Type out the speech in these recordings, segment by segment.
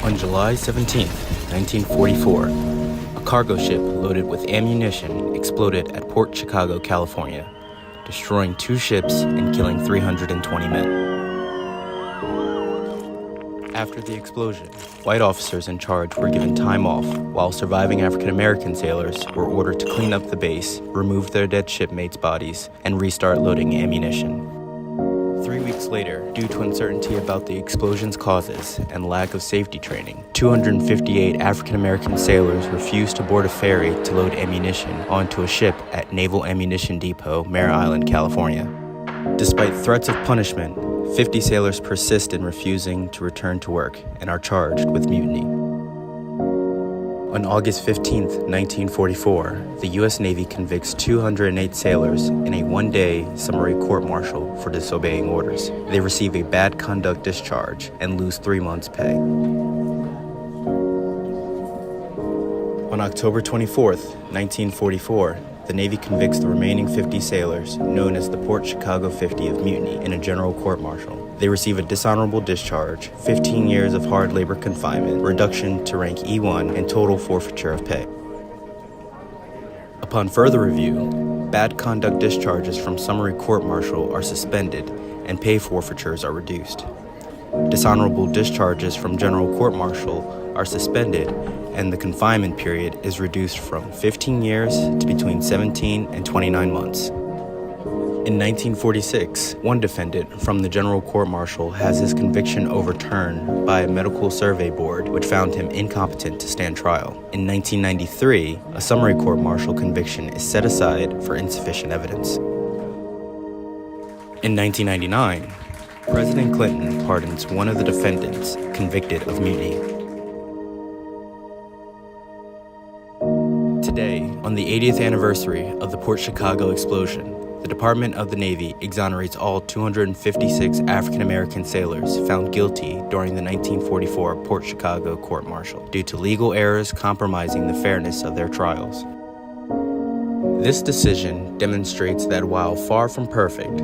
On July 17, 1944, a cargo ship loaded with ammunition exploded at Port Chicago, California, destroying 2 ships and killing 320 men. After the explosion, white officers in charge were given time off, while surviving African-American sailors were ordered to clean up the base, remove their dead shipmates' bodies, and restart loading ammunition. 3 weeks later, due to uncertainty about the explosion's causes and lack of safety training, 258 African-American sailors refused to board a ferry to load ammunition onto a ship at Naval Ammunition Depot, Mare Island, California. Despite threats of punishment, 50 sailors persist in refusing to return to work and are charged with mutiny. On August 15, 1944, the U.S. Navy convicts 208 sailors in a one-day summary court-martial for disobeying orders. They receive a bad conduct discharge and lose 3 months' pay. On October 24, 1944, the Navy convicts the remaining 50 sailors, known as the Port Chicago 50, of mutiny in a general court-martial. They receive a dishonorable discharge, 15 years of hard labor confinement, reduction to rank E1, and total forfeiture of pay. Upon further review, bad conduct discharges from summary court-martial are suspended and pay forfeitures are reduced. Dishonorable discharges from general court-martial are suspended and the confinement period is reduced from 15 years to between 17 and 29 months. In 1946, one defendant from the general court-martial has his conviction overturned by a medical survey board which found him incompetent to stand trial. In 1993, a summary court-martial conviction is set aside for insufficient evidence. In 1999, President Clinton pardons one of the defendants convicted of mutiny. Today, on the 80th anniversary of the Port Chicago explosion, the Department of the Navy exonerates all 256 African-American sailors found guilty during the 1944 Port Chicago court-martial due to legal errors compromising the fairness of their trials. This decision demonstrates that while far from perfect,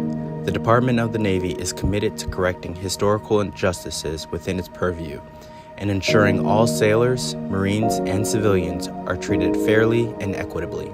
the Department of the Navy is committed to correcting historical injustices within its purview and ensuring all sailors, Marines, and civilians are treated fairly and equitably.